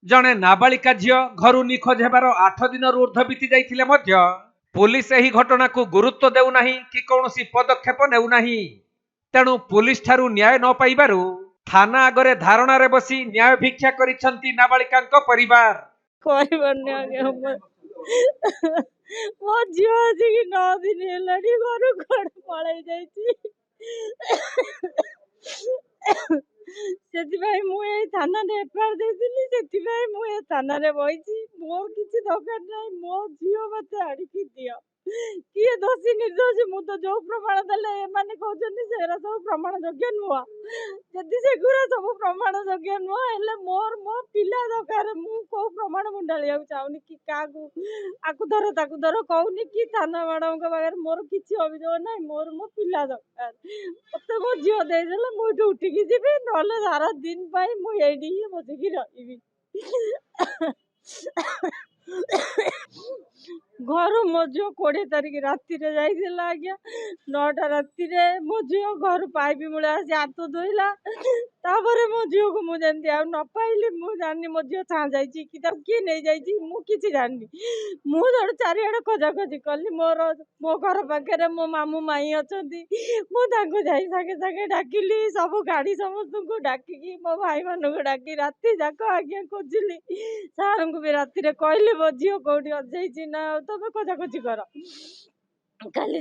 जड़े नाबालिका झील घर निखोज होबार 8 दिन ऊर्ध्व बीती जाइथिले मध्य पुलिस एही घटना को गुरुत्व देउना कि कौनसी पदक्षेप नेउना। तेणु पुलिस ठारू न्याय न पाइबारु थाना आगरे धारणा रे बसी न्याय भिक्षा करिसंती नाबालिका परिवार। मो झील आज कि 9 दिन हेलानी घर घर पळाई जाइछि सेतिबाई मु ए थाना रे एफआईआर देथिली सेतिबाई मु ए थाना रे बइछि। मोर किछि दरकार नै मो झील मते आडिकी दियो किए दोषी निर्दोषी मु तो जो प्रमाण देले एमाने कहउछन्ती सेरा सब प्रमाण योग्य नुआ जदि से गुरा सब प्रमाण योग्य नुआ हेले मोर मो पिला दरकार मु को प्रमाण मुंडालिया चाहुनी कि कागु आकु धर कहउनी कि थाना मैडम के बारे मोर किछि अभियोग नै मोर मो पिला दरकार मते मो झील दे देले मु उठी कि जिबी नले सारा दिन पाई मु एडी बसि कि रहिबी घर मो झील 20 तारिख राति रे जाइला आज्ञा 9टा राति रे मो झील घर पाइबी मुळे आसी हाथ धोइला तापरे मो झील को मु जानती आ न पाइली मु जानि मो झील छा जाइछि कि ता की नै जाइछि मु किछि जाननी मु जड़ चारिआडे खोजा खोजी कली मोर मो घर पाखे रे मो मामू माई अछंती मु ताको जाई सागे सागे डाकिली सब गाड़ी समस्त को डाकी मो भाई मानु को डाकी राति जाको आज्ञा खोजिली सार को भी राति रे कहली मो झील कोठी अजाइछि ना तबे खोजा खोजी कर काली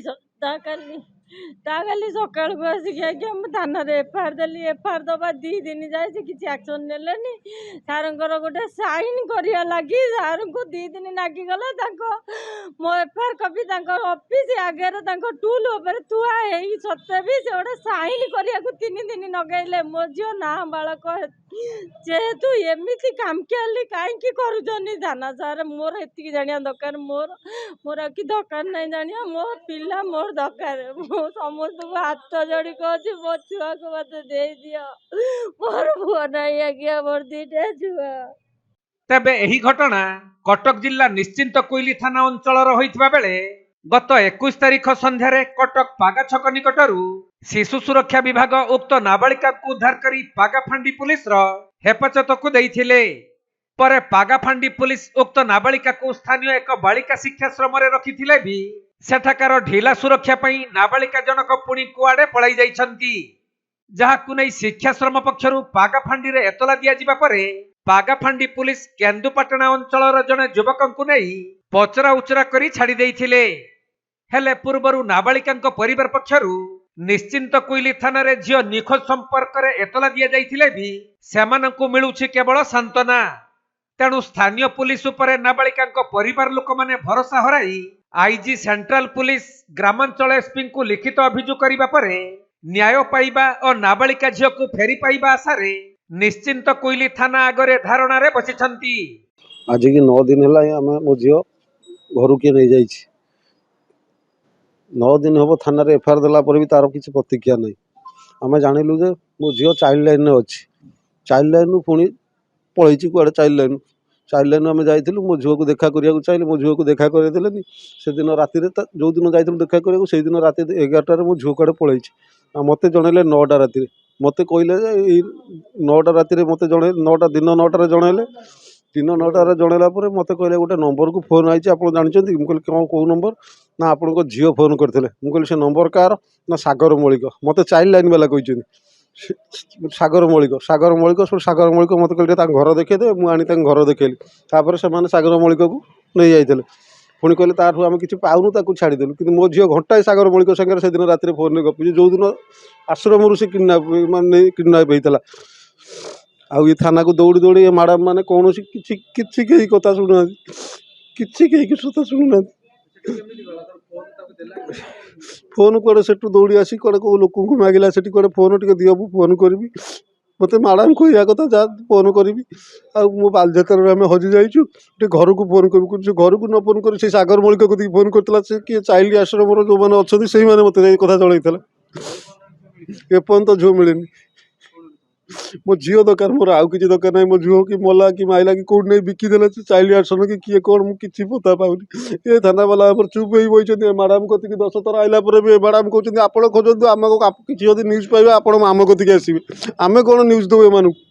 काली सकाल को आसिक आज्ञा मु थाना रे एफआईआर देली एफआईआर दबा 2 दिन जाए से किसी एक्शन नेलेनी सारंकर गोटे साइन करिया लागी सार को 2 दिन लागी गला ताको मो एफआईआर कॉपी ताको ऑफिस आगे रे ताको टूल ऊपर थुआ हेई सत्ते भी से गोटे साइन करिया को 3 दिन नगैले मो झियो ना बालक जेहेतु एमिति काम केली काई की करूजनी थाना सार मोर एतिकी जानिया दरकार मोर कि दरकार नहीं जानिया मो पिला मोर दरकार समस्त को हाथ जोड़ी कहछि मो छुआ को मत दे दियो मोर बुआ नहीं आज्ञा मोर 2टा छुआ। तेबे एही घटना कटक जिला निश्चिंत कोइली थाना अंचल होइतबा बेले गत 21 तारिख संध्यारे कटक पागा छक निकटरू शिशु सुरक्षा विभाग उक्त नाबालिका को उद्धार करी पागाफांडी पुलिस रो हेफाजत को देइथिले। परे पागाफांडी पुलिस उक्त नाबालिका को स्थानीय एक बालिका शिक्षाश्रम रे रखिथिले भी सेठाकार ढिला सुरक्षा पई नाबालिका जनक पुणी कुआडे पळाई जाइछंती जहाकु नै शिक्षाश्रम पक्षरु पागाफांडी रे एतला दिया जिबा परे पागाफांडी पुलिस केन्दुपाटना अंचल जने युवकंकु नै पचरा उचरा करी छाड़ी देइथिले। हेले पूर्वरु नाबालिका परिवार पक्षरु निश्चिंत कोइली थाना रे झियो निखोज संपर्क रे एतला दिया जाइथिले भी सेमानंकु मिलुछि केवल सांत्वना। तेणु स्थानीय पुलिस उपरे नाबालिका परिवार लोक माने भरोसा हराई आईजी सेंट्रल पुलिस ग्रामांचल एसपी को लिखित अभियोग करिबा परे न्याय पाइबा और नाबालिका झियो को फेरी पाइबा आशारे निश्चिंत कोइली थाना आगरे धारणा रे बसिछंती। आज की 9 दिन है आम मो झील घर किए नहीं जाइए 9 दिन हम थाना एफआईआर देला पर भी तार किसी प्रतिक्रिया नहीं आम जानिलु जे मो झील चाइल्ड लाइन अच्छी चाइल्ड लाइन पुणी पलैची कुआड़े चाइल्ड लाइन आम जाइलु मो झील को देखा करने चाहिए मो झील को देखा करदेनि से दिन राति जो दिन जाइलु देखा करने से दिन राति 11टार मो झील कुआड़े पलैची मत जनइले 9टा राति मत कहले 9टा राति मत जन 9टा दिन 9टार जनइले दिन 9टार जनइला मत कहले गोटे नंबर को फोन आई आप जानते मुझे कौन कौ नंबर ना आपण झील फोन करते मुझे से नंबर कार ना सागर मौलिक मत चाइल्ड लाइन वाला कहते सागर मौलिक सागर मौलिक मत कहले घर देखदे मुझे घर देखली तापर से सागर मौलिक को नहीं जाते पुणी कहले ताठू आम कि पाऊनु ताकू छाड़देलु कि मो झील घंटाए सागर मौलिक संगे से दिन राति फोन गपी जो दिन आश्रम से किडनाप होता आउ ये थाना को दौड़ी दौड़ी मैडम मैंने कौन किसी कथा शुणुना कि कथा शुणुना फोन कड़े से दौड़ी आसी कड़े कौ लोक मागिला से कड़े फोन टे दियो फोन करी मत मैडम कहवा कथा जा फोन करी मो बालझातर आम हजि जाइचु घर को फोन कर घर को न फोन कर सागर मौलिक को फोन करता से किए चाइल्ड आश्रम जो मैंने अच्छा से मत कथा जन एपर्यंत झील मिले ମୋ ଝିଅ ଦରକାର, ମୋର ଆଉ କିଛି ଦରକାର ନାହିଁ। ମୋ ଝିଅ କି ମଲା କି ମାଇଲା କି କୋଉଠି ନେଇ ବିକିଦେଲେ ସେ ଚାଇଲ୍ଡ ଆକ୍ସନ କି କିଏ କ'ଣ ମୁଁ କିଛି ପତା ପାଉନି। ଏ ଥାନାବାଲା ଆମର ଚୁପ୍ ହେଇ ବଇଛନ୍ତି। ମ୍ୟାଡ଼ାମ୍ କତିକି 10 ଥର ଆଇଲା ପରେ ବି ମ୍ୟାଡ଼ାମ୍ କହୁଛନ୍ତି ଆପଣ ଖୋଜନ୍ତୁ, ଆମକୁ କିଛି ଯଦି ନ୍ୟୁଜ୍ ପାଇବେ ଆପଣ ଆମ କତିକି ଆସିବେ। ଆମେ କ'ଣ ନ୍ୟୁଜ୍ ଦେବୁ ଏମାନଙ୍କୁ?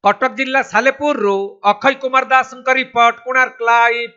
କଟକ ଜିଲ୍ଲା ସାଲେପୁରରୁ ଅକ୍ଷୟ କୁମାର ଦାସଙ୍କ ରିପୋର୍ଟ, କୋଣାର୍କ ଲାଇଭ୍।